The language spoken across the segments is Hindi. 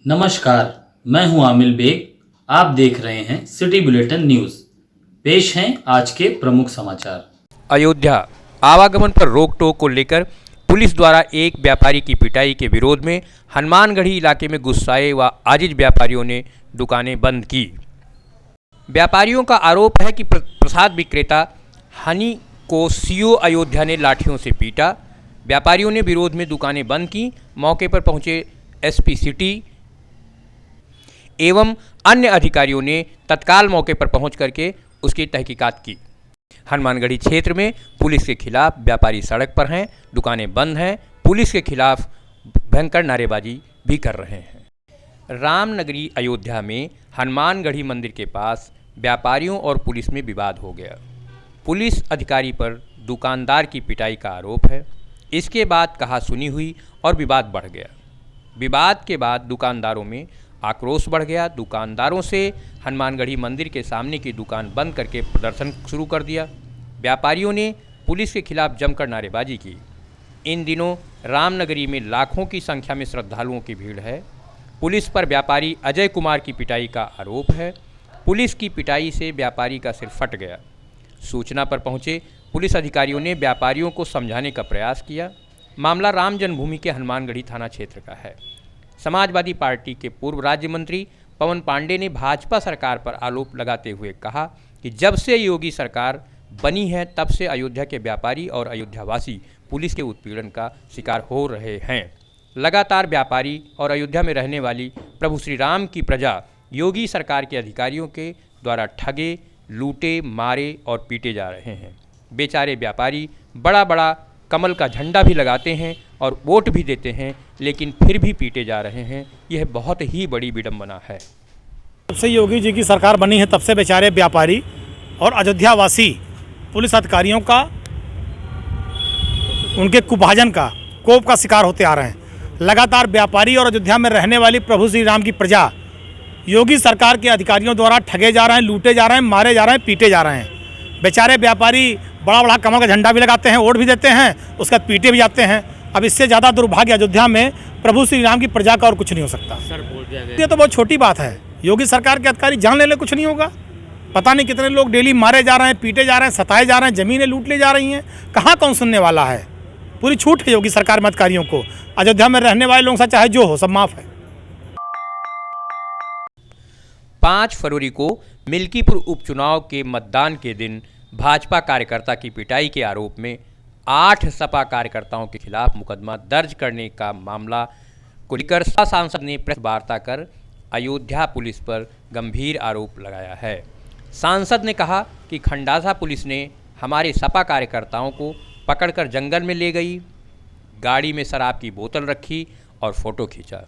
नमस्कार, मैं हूं आमिल बेग। आप देख रहे हैं सिटी बुलेटिन न्यूज़। पेश हैं आज के प्रमुख समाचार। अयोध्या आवागमन पर रोक टोक को लेकर पुलिस द्वारा एक व्यापारी की पिटाई के विरोध में हनुमानगढ़ी इलाके में गुस्साए व आजिज व्यापारियों ने दुकानें बंद की। व्यापारियों का आरोप है कि प्रसाद विक्रेता हनी को सीओ अयोध्या ने लाठियों से पीटा। व्यापारियों ने विरोध में दुकानें बंद की। मौके पर पहुंचे एसपी सिटी एवं अन्य अधिकारियों ने तत्काल मौके पर पहुंच करके उसकी तहकीकात की। हनुमानगढ़ी क्षेत्र में पुलिस के खिलाफ व्यापारी सड़क पर हैं, दुकानें बंद हैं, पुलिस के खिलाफ भयंकर नारेबाजी भी कर रहे हैं। रामनगरी अयोध्या में हनुमानगढ़ी मंदिर के पास व्यापारियों और पुलिस में विवाद हो गया। पुलिस अधिकारी पर दुकानदार की पिटाई का आरोप है। इसके बाद कहा सुनी हुई और विवाद बढ़ गया। विवाद के बाद दुकानदारों में आक्रोश बढ़ गया। दुकानदारों से हनुमानगढ़ी मंदिर के सामने की दुकान बंद करके प्रदर्शन शुरू कर दिया। व्यापारियों ने पुलिस के खिलाफ जमकर नारेबाजी की। इन दिनों रामनगरी में लाखों की संख्या में श्रद्धालुओं की भीड़ है। पुलिस पर व्यापारी अजय कुमार की पिटाई का आरोप है। पुलिस की पिटाई से व्यापारी का सिर फट गया। सूचना पर पहुंचे पुलिस अधिकारियों ने व्यापारियों को समझाने का प्रयास किया। मामला राम जन्मभूमि के हनुमानगढ़ी थाना क्षेत्र का है। समाजवादी पार्टी के पूर्व राज्य मंत्री पवन पांडे ने भाजपा सरकार पर आरोप लगाते हुए कहा कि जब से योगी सरकार बनी है तब से अयोध्या के व्यापारी और अयोध्यावासी पुलिस के उत्पीड़न का शिकार हो रहे हैं। लगातार व्यापारी और अयोध्या में रहने वाली प्रभु श्री राम की प्रजा योगी सरकार के अधिकारियों के द्वारा ठगे, लूटे, मारे और पीटे जा रहे हैं। बेचारे व्यापारी बड़ा बड़ा कमल का झंडा भी लगाते हैं और वोट भी देते हैं, लेकिन फिर भी पीटे जा रहे हैं। यह बहुत ही बड़ी विडंबना है। जब से योगी जी की सरकार बनी है तब से बेचारे व्यापारी और अयोध्यावासी पुलिस अधिकारियों का, उनके कुभाजन का, कोप का शिकार होते आ रहे हैं। लगातार व्यापारी और अयोध्या में रहने वाली प्रभु श्री राम की प्रजा योगी सरकार के अधिकारियों द्वारा ठगे जा रहे हैं, लूटे जा रहे हैं, मारे जा रहे हैं, पीटे जा रहे हैं। बेचारे व्यापारी बड़ा बड़ा कमल का झंडा भी लगाते हैं, वोट भी देते हैं, उसके बाद पीटे भी जाते हैं। अब इससे ज़्यादा दुर्भाग्य अयोध्या में प्रभु श्री राम की प्रजा का और कुछ नहीं हो सकता। ये तो बहुत छोटी बात है। योगी सरकार के अधिकारी जान ले कुछ नहीं होगा। पता नहीं कितने लोग डेली मारे जा रहे हैं, पीटे जा रहे हैं, सताए जा रहे हैं, ज़मीनें लूट ली जा रही हैं। कहाँ कौन सुनने वाला है। पूरी छूट है योगी सरकार में अधिकारियों को। अयोध्या में रहने वाले लोगों से चाहे जो हो, सब माफ़ है। 5 फरवरी को मिल्कीपुर उपचुनाव के मतदान के दिन भाजपा कार्यकर्ता की पिटाई के आरोप में 8 सपा कार्यकर्ताओं के खिलाफ मुकदमा दर्ज करने का मामला को लेकर सांसद ने प्रेस वार्ता कर अयोध्या पुलिस पर गंभीर आरोप लगाया है। सांसद ने कहा कि खंडासा पुलिस ने हमारे सपा कार्यकर्ताओं को पकड़कर जंगल में ले गई, गाड़ी में शराब की बोतल रखी और फोटो खींचा।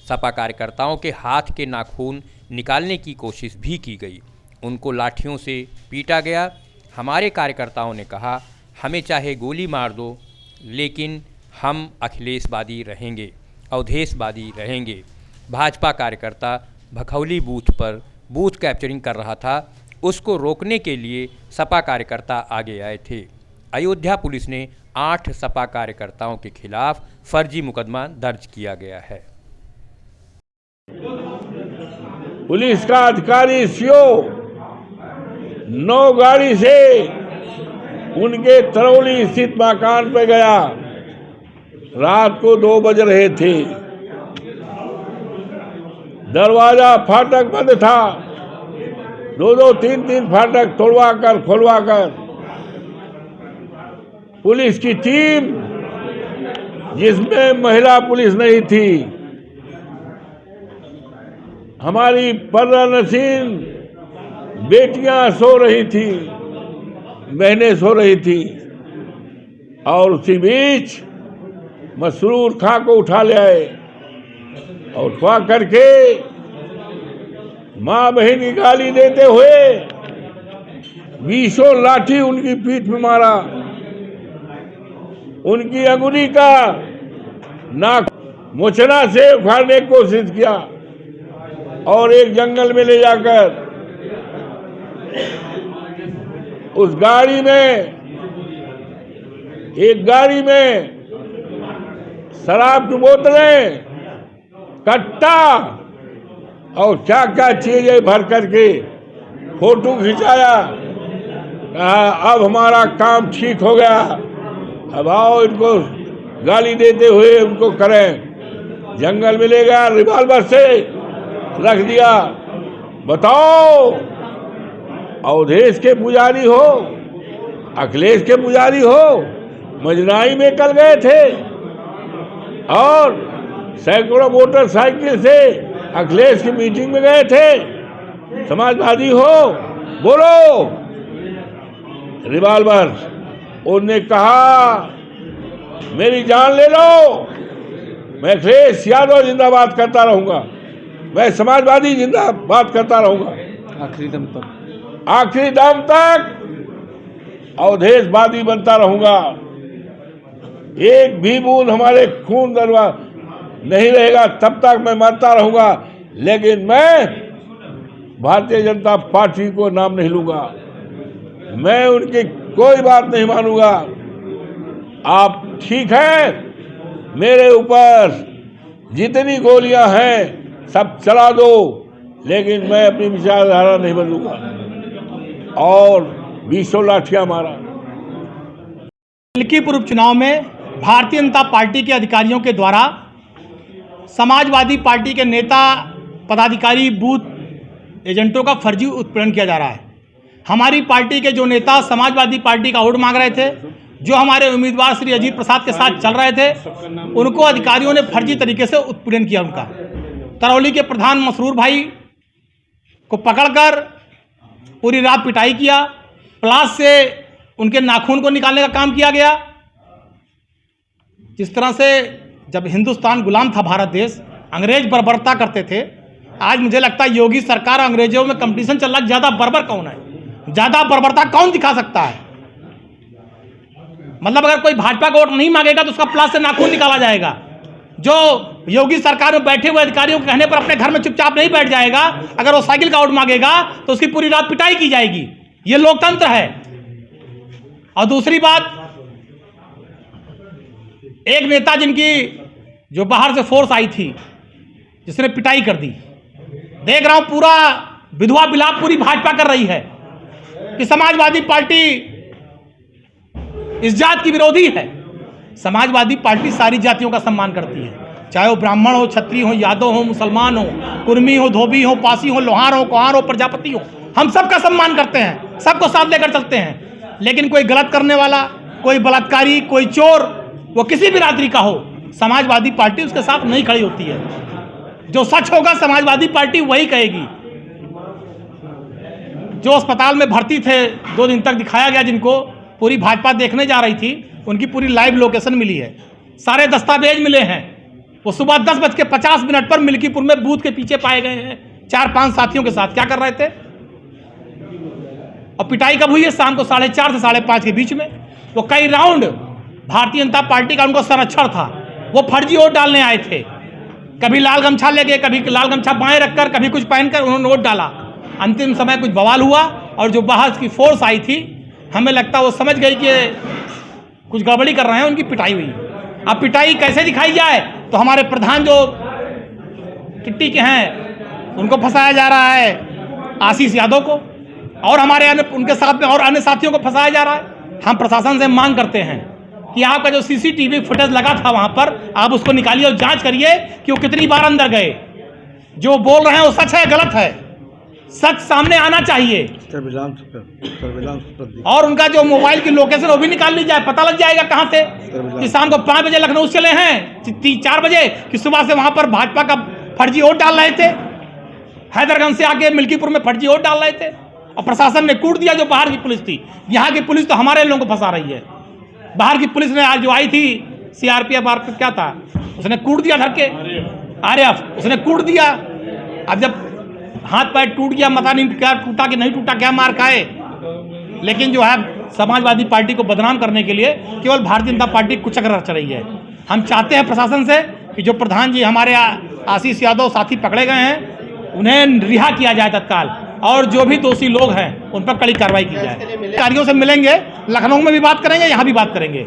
सपा कार्यकर्ताओं के हाथ के नाखून निकालने की कोशिश भी की गई। उनको लाठियों से पीटा गया। हमारे कार्यकर्ताओं ने कहा, हमें चाहे गोली मार दो, लेकिन हम अखिलेशवादी रहेंगे, अवधेशवादी रहेंगे। भाजपा कार्यकर्ता भखौली बूथ पर बूथ कैप्चरिंग कर रहा था। उसको रोकने के लिए सपा कार्यकर्ता आगे आए थे। अयोध्या पुलिस ने 8 सपा कार्यकर्ताओं के खिलाफ फर्जी मुकदमा दर्ज किया गया है। पुलिस का अधिकारी सीओ 9 गाड़ी से उनके तरौली स्थित मकान पर गया। रात को 2 बज रहे थे। दरवाजा फाटक बंद था। 2-2, 3-3 फाटक तोड़वा कर खोलवा कर पुलिस की टीम, जिसमें महिला पुलिस नहीं थी, हमारी पर्रा नसीन बेटियां सो रही थी, बहनें सो रही थी, और उसी बीच मसरूर खां को उठा ले आए और उठवा करके माँ बहन की गाली देते हुए 20 लाठी उनकी पीठ में मारा। उनकी अंगुली का नाक मोचना से उखाड़ने की कोशिश किया और एक जंगल में ले जाकर उस गाड़ी में, एक गाड़ी में शराब की बोतलें, कट्टा और क्या क्या चीजें भर करके फोटो खिंचाया, कहा अब हमारा काम ठीक हो गया, अब आओ इनको गाली देते हुए उनको करें। जंगल में ले गया, रिवाल्वर से रख दिया। बताओ, अवधेश के पुजारी हो, अखिलेश के पुजारी हो, मजनाई में कल गए थे और सैकड़ों मोटरसाइकिल से अखिलेश की मीटिंग में गए थे। समाजवादी हो, बोलो। रिवाल्वर, उन्होंने कहा मेरी जान ले लो, मैं अखिलेश यादव जिंदाबाद करता रहूंगा, मैं समाजवादी जिंदाबाद करता रहूंगा आखिरी दम तक अवधेशवादी बनता रहूंगा। एक भी बूंद हमारे खून दरवा नहीं रहेगा तब तक मैं मरता रहूंगा, लेकिन मैं भारतीय जनता पार्टी को नाम नहीं लूंगा, मैं उनकी कोई बात नहीं मानूंगा। आप ठीक है, मेरे ऊपर जितनी गोलियां हैं सब चला दो, लेकिन मैं अपनी विचारधारा नहीं बदलूंगा। और 20 लाठियां मारा। मिल्कीपुर उपचुनाव में भारतीय जनता पार्टी के अधिकारियों के द्वारा समाजवादी पार्टी के नेता, पदाधिकारी, बूथ एजेंटों का फर्जी उत्पीड़न किया जा रहा है। हमारी पार्टी के जो नेता समाजवादी पार्टी का वोट मांग रहे थे, जो हमारे उम्मीदवार श्री अजीत प्रसाद के साथ चल रहे थे, उनको अधिकारियों ने फर्जी तरीके से उत्पीड़न किया। उनका तरौली के प्रधान मसरूर भाई को पकड़कर पूरी रात पिटाई किया, प्लास से उनके नाखून को निकालने का काम किया गया। जिस तरह से जब हिंदुस्तान गुलाम था, भारत देश, अंग्रेज बर्बरता करते थे, आज मुझे लगता है योगी सरकार और अंग्रेजों में कंपटीशन चल रहा है, ज़्यादा बर्बर कौन है, ज़्यादा बर्बरता कौन दिखा सकता है। मतलब अगर कोई भाजपा का वोट नहीं मांगेगा तो उसका प्लास से नाखून निकाला जाएगा। जो योगी सरकार में बैठे हुए अधिकारियों के कहने पर अपने घर में चुपचाप नहीं बैठ जाएगा, अगर वो साइकिल का वोट मांगेगा तो उसकी पूरी रात पिटाई की जाएगी। ये लोकतंत्र है। और दूसरी बात, एक नेता जिनकी जो बाहर से फोर्स आई थी, जिसने पिटाई कर दी, देख रहा हूं पूरा विधवा विलाप पूरी भाजपा कर रही है कि समाजवादी पार्टी इस जात की विरोधी है। समाजवादी पार्टी सारी जातियों का सम्मान करती है, चाहे वो ब्राह्मण हो, क्षत्रिय हो, यादव हो, मुसलमान हो, कुर्मी हो, धोबी हो, पासी हो, लोहार हो, कुहार हो, प्रजापति हो, हम सबका सम्मान करते हैं, सबको साथ लेकर चलते हैं। लेकिन कोई गलत करने वाला, कोई बलात्कारी, कोई चोर, वो किसी भी रात्रि का हो, समाजवादी पार्टी उसके साथ नहीं खड़ी होती है। जो सच होगा समाजवादी पार्टी वही कहेगी। जो अस्पताल में भर्ती थे, 2 दिन तक दिखाया गया, जिनको पूरी भाजपा देखने जा रही थी, उनकी पूरी लाइव लोकेशन मिली है, सारे दस्तावेज मिले हैं। वो सुबह 10:50 पर मिल्कीपुर में बूथ के पीछे पाए गए हैं 4-5 साथियों के साथ। क्या कर रहे थे? और पिटाई कब हुई है? शाम को 4:30 से 5:30 के बीच में। वो कई राउंड भारतीय जनता पार्टी का उनको संरक्षण था, वो फर्जी वोट डालने आए थे। कभी लाल गमछा लेके, कभी लाल गमछा बाएं रखकर, कभी कुछ पहनकर उन्होंने वोट डाला। अंतिम समय कुछ बवाल हुआ और जो बाहर की फोर्स आई थी, हमें लगता वो समझ गई कि कुछ गड़बड़ी कर रहे हैं, उनकी पिटाई हुई। अब पिटाई कैसे दिखाई जाए? तो हमारे प्रधान जो किट्टी के हैं उनको फंसाया जा रहा है, आशीष यादव को, और हमारे उनके साथ में और अन्य साथियों को फंसाया जा रहा है। हम प्रशासन से मांग करते हैं कि आपका जो सीसीटीवी फुटेज लगा था वहां पर, आप उसको निकालिए और जांच करिए कि वो कितनी बार अंदर गए। जो बोल रहे हैं वो सच है, गलत है, सच सामने आना चाहिए। और उनका जो मोबाइल की लोकेशन वो भी निकाल ली जाए, पता लग जाएगा कहां थे, कि शाम को 5 बजे लखनऊ चले हैं, 4 बजे, कि सुबह से वहां पर भाजपा का फर्जी वोट डाल रहे थे, हैदरगंज से आके मिल्कीपुर में फर्जी वोट डाल रहे थे, और प्रशासन ने कूट दिया। जो बाहर की पुलिस थी, यहाँ की पुलिस तो हमारे लोगों को फंसा रही है। बाहर की पुलिस ने आज जो आई थी, CRPF क्या था, उसने कूट दिया धर के, RF उसने कूट दिया। अब जब हाथ पैर टूट गया, पता नहीं क्या टूटा कि नहीं टूटा, क्या मार खाए, लेकिन जो है समाजवादी पार्टी को बदनाम करने के लिए केवल भारतीय जनता पार्टी कुचक रच रही है। हम चाहते हैं प्रशासन से कि जो प्रधान जी हमारे आशीष यादव साथी पकड़े गए हैं, उन्हें रिहा किया जाए तत्काल, और जो भी दोषी लोग हैं उन पर कड़ी कार्रवाई की जाए। अधिकारियों से मिलेंगे, लखनऊ में भी बात करेंगे, यहाँ भी बात करेंगे।